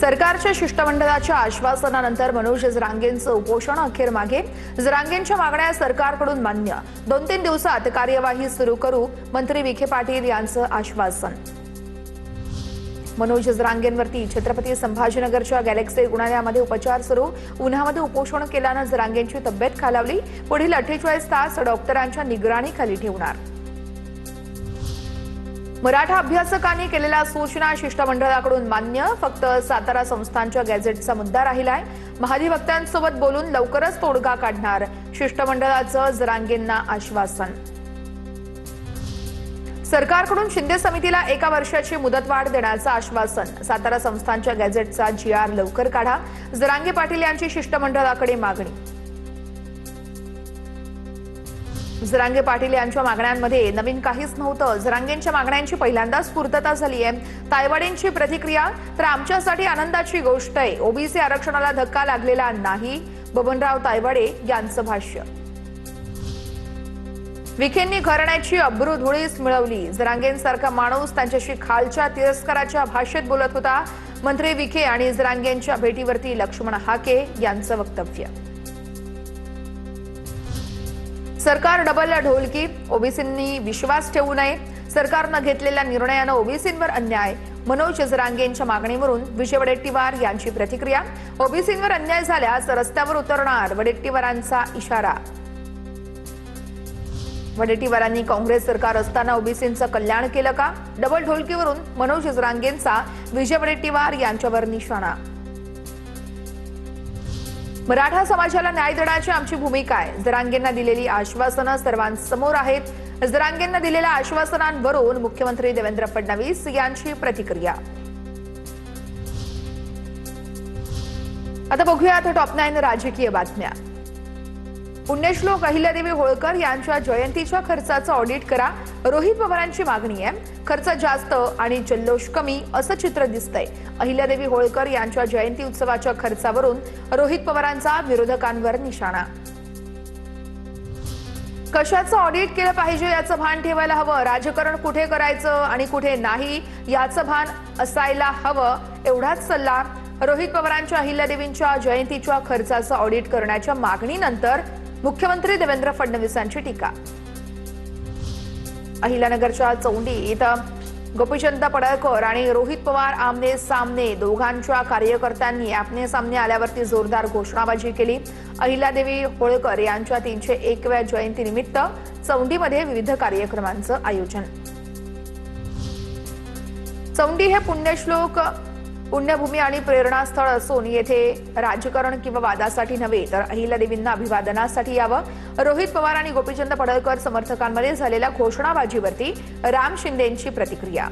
सरकारच्या शिष्टमंडळाच्या आश्वासनानंतर मनोज जरांगेंचं उपोषण अखेर मागे। जरांगेंच्या मागण्या सरकारकडून मान्य, 2-3 दिवसात कार्यवाही सुरू करू, मंत्री विखे पाटील यांचं आश्वासन। मनोज जरांगेंवरती छत्रपती संभाजीनगरच्या गॅलेक्सी रुग्णालयामध्ये उपचार सुरू। उन्हामध्ये उपोषण केल्यानं जरांगेंची तब्येत खालावली। पुढील 48 तास डॉक्टरांच्या निगराणीखाली ठेवणार। मराठा अभ्यासकांनी केलेल्या सूचना शिष्टमंडळाकडून मान्य, फक्त सातारा संस्थांच्या गॅझेटचा मुद्दा राहिलाय। महाधिवक्त्यांसोबत बोलून लवकरच तोडगा काढणार, शिष्टमंडळाचं जरांगेंना आश्वासन। सरकारकडून शिंदे समितीला 1 वर्षाची मुदतवाढ देण्याचं आश्वासन। सातारा संस्थांच्या गॅझेटचा GR लवकर काढा, जरांगे पाटील यांची शिष्टमंडळाकडे मागणी। जरांगे पाटील यांच्या मागण्यांमध्ये नवीन काहीच नव्हतं। जरांगेंच्या मागण्यांची पहिल्यांदाच पूर्तता झाली आहे। तायवाडेंची प्रतिक्रिया, तर आमच्यासाठी आनंदाची गोष्ट आहे, ओबीसी आरक्षणाला धक्का लागलेला नाही, बबनराव तायवाडे यांचं भाष्य। विखेंनी घराण्याची अब्रूधुळीस मिळवली, जरांगेंसारखा माणूस त्यांच्याशी खालच्या तिरस्काराच्या भाषेत बोलत होता। मंत्री विखे आणि जरांगेंच्या भेटीवरती लक्ष्मण हाके यांचं वक्तव्य। सरकार डबल ढोलकी, ओबीसींनी विश्वास ठेवू नये, सरकारनं घेतलेल्या निर्णयानं ओबीसींवर अन्याय। मनोज जरांगेंच्या मागणीवरून विजय वडेट्टीवार यांची प्रतिक्रिया, ओबीसींवर अन्याय झाल्यास रस्त्यावर उतरणार, वडेट्टीवारांचा इशारा। वडेट्टीवारांनी काँग्रेस सरकार असताना ओबीसींचं कल्याण केलं का? डबल ढोलकीवरून मनोज जरांगेंचा विजय वडेट्टीवार यांच्यावर निशाणा। मराठा समाजाला न्याय देण्याची आमची भूमिका आहे, जरांगेंना दिलेली आश्वासनं सर्वांसमोर आहेत। जरांगेंना दिलेल्या आश्वासनांवरून मुख्यमंत्री देवेंद्र फडणवीस यांची प्रतिक्रिया। आता बघूयात टॉप 9 राजकीय बातम्या। पुण्यश्लोक अहिल्यादेवी होळकर यांच्या जयंतीच्या खर्चाचं ऑडिट करा, रोहित पवारांची मागणी आहे। खर्च जास्त आणि जल्लोष कमी असं चित्र दिसतंय। अहिल्यादेवी होळकर यांच्या जयंती उत्सवाच्या खर्चावरून रोहित पवारांचा विरोधकांवर निशाणा। कशाचं ऑडिट केलं पाहिजे याचं भान ठेवायला हवं, राजकारण कुठे करायचं आणि कुठे नाही याचं भान असायला हवं, एवढाच सल्ला। रोहित पवारांच्या अहिल्यादेवींच्या जयंतीच्या खर्चाचं ऑडिट करण्याच्या मागणीनंतर मुख्यमंत्री देवेंद्र फडणवीसांची टीका। अहिल्यानगरच्या चौंडी इथं गोपीचंद पडळकर आणि रोहित पवार आमने सामने, दोघांच्या कार्यकर्त्यांनी आमने सामने आल्यावरती जोरदार घोषणाबाजी केली। अहिल्यादेवी होळकर यांच्या 301व्या जयंतीनिमित्त चौंडीमध्ये विविध कार्यक्रमांचं आयोजन। चौंडी हे पुण्यश्लोक, पुण्यभूमी आणि प्रेरणास्थळ असून येथे राजकारण किंवा वादासाठी नव्हे तर अहिल्यादेवींना अभिवादनासाठी यावं। रोहित पवार आणि गोपीचंद पडळकर समर्थकांमध्ये झालेल्या घोषणाबाजीवरती राम शिंदेंची प्रतिक्रिया।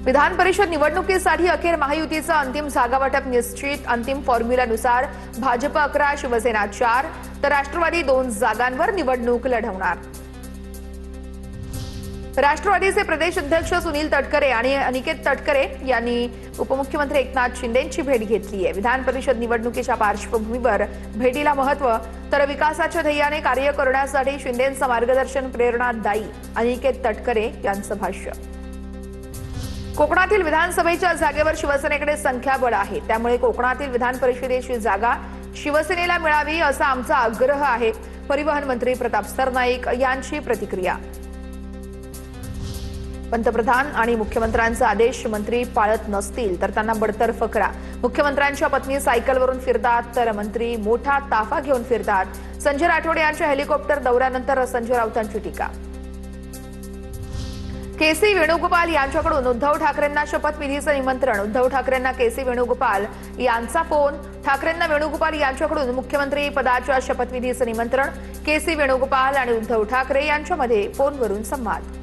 विधान परिषद निवडणुकीसाठी अखेर महायुतीचं अंतिम जागावाटप निश्चित। अंतिम फॉर्म्युल्यानुसार भाजप 11, शिवसेना 4 तर राष्ट्रवादी 2 जागांवर निवडणूक लढवणार। राष्ट्रवादीचे प्रदेश अध्यक्ष सुनील तटकरे आणि अनिकेत तटकरे यांनी उपमुख्यमंत्री एकनाथ शिंदेंची भेट घेतली आहे। विधान परिषद निवडणुकीच्या पार्श्वभूमीवर भेटीला महत्त्व, तर विकासाच्या ध्येयाने कार्य करण्यासाठी शिंदेंचं मार्गदर्शन प्रेरणादायी, अनिकेत तटकरे यांचं भाष्य। कोकणातील विधानसभेच्या जागेवर शिवसेनेकडे संख्याबळ आहे, त्यामुळे कोकणातील विधान परिषदेची जागा शिवसेनेला मिळावी असा आमचा आग्रह आहे, परिवहन मंत्री प्रताप सरनाईक यांची प्रतिक्रिया। पंतप्रधान आणि मुख्यमंत्र्यांचा आदेश मंत्री पाळत नसतील तर त्यांना बडतर्फ करा। मुख्यमंत्र्यांच्या पत्नी सायकलवरून फिरतात तर मंत्री मोठा ताफा घेऊन फिरतात। संजय राठोड यांच्या हेलिकॉप्टर दौऱ्यानंतर संजय राऊतांची टीका। केसी वेणुगोपाल यांच्याकडून उद्धव ठाकरेंना शपथविधीचं निमंत्रण। उद्धव ठाकरेंना केसी वेणुगोपाल यांचा फोन। ठाकरेंना वेणुगोपाल यांच्याकडून मुख्यमंत्री पदाच्या शपथविधीचं निमंत्रण। केसी वेणुगोपाल आणि उद्धव ठाकरे यांच्यामध्ये फोनवरून संवाद।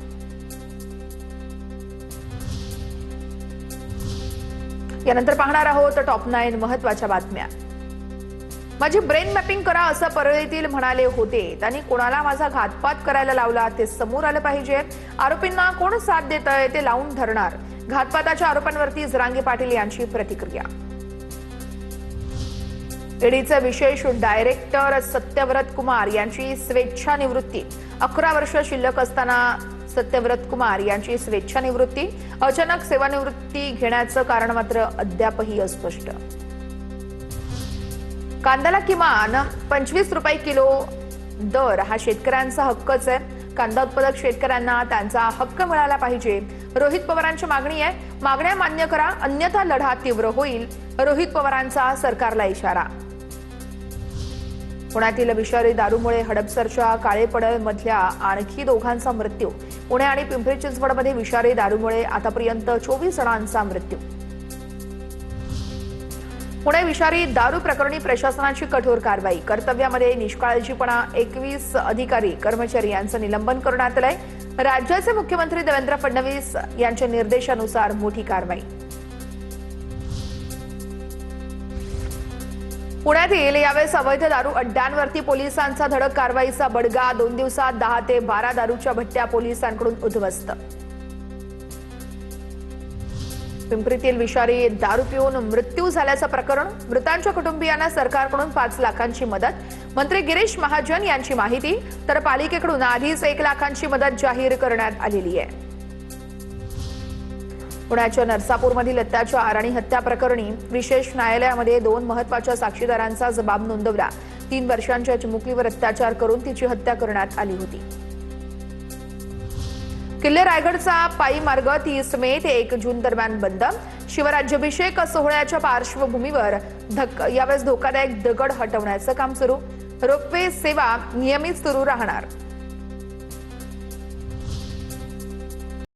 यानंतर पाहणार आहोत टॉप 9 महत्त्वाच्या बातम्या। माझी ब्रेन मॅपिंग करा असं परळीतील म्हणाले होते, त्यांनी कोणाला माझा घातपात करायला लावला ते समोर आलं पाहिजे। आरोपींना कोण साथ देतंय ते लावून धरणार। घातपाताच्या आरोपांवरती जरांगे पाटील यांची प्रतिक्रिया। ईडीचे विशेष डायरेक्टर सत्यव्रत कुमार यांची स्वेच्छानिवृत्ती। 11 वर्ष शिल्लक असताना सत्यव्रत कुमार यांची स्वेच्छानिवृत्ती, अचानक सेवानिवृत्ती घेण्याचं कारण मात्र अद्यापही अस्पष्ट. कांद्याला किमान 25 रुपये किलो दर हा शेतकऱ्यांचा हक्कच आहे. कांदा उत्पादक शेतकऱ्यांना त्यांचा हक्क मिळाला पाहिजे. रोहित पवारांची मागणी आहे. मागण्या मान्य करा, अन्यथा लढा तीव्र होईल. रोहित पवारांचा सरकारला इशारा. पुण्यातील विषारी दारूमुळे हडपसरच्या काळेपडळ मधल्या आणखी दोघांचा मृत्यू. पुणे आणि पिंपरी चिंचवडमध्ये विषारी दारूमुळे आतापर्यंत 24 जणांचा मृत्यू. पुणे विषारी दारू प्रकरणी प्रशासनाची कठोर कारवाई. कर्तव्यामध्ये निष्काळजीपणा, 21 अधिकारी कर्मचारी यांचं निलंबन करण्यात आलंय. राज्याचे मुख्यमंत्री देवेंद्र फडणवीस यांच्या निर्देशानुसार मोठी कारवाई. पुण्यातील यावेळेस अवैध दारू अड्ड्यांवरती पोलिसांचा धडक कारवाईचा बडगा. 2 दिवसात 10 ते 12 दारूच्या भट्ट्या पोलिसांकडून उद्ध्वस्त. पिंपरीतील विषारी दारू पिऊन मृत्यू झाल्याचं प्रकरण. मृतांच्या कुटुंबियांना सरकारकडून 5 लाखांची मदत. मंत्री गिरीश महाजन यांची माहिती. तर पालिकेकडून आधीच 1 लाखांची मदत जाहीर करण्यात आलेली आहे. पुण्याच्या नरसापूरमधील अत्याचार आणि हत्या प्रकरणी विशेष न्यायालयामध्ये 2 महत्त्वाच्या साक्षीदारांचा जबाब नोंदवला. 3 वर्षांच्या चिमुकलीवर अत्याचार करून तिची हत्या करण्यात आली होती. किल्ले रायगडचा पायी मार्ग 30 मे ते 1 जून दरम्यान बंद. शिवराज्याभिषेक सोहळ्याच्या पार्श्वभूमीवर यावेळेस धोकादायक दगड हटवण्याचं काम सुरू. रोपवे सेवा नियमित सुरू राहणार.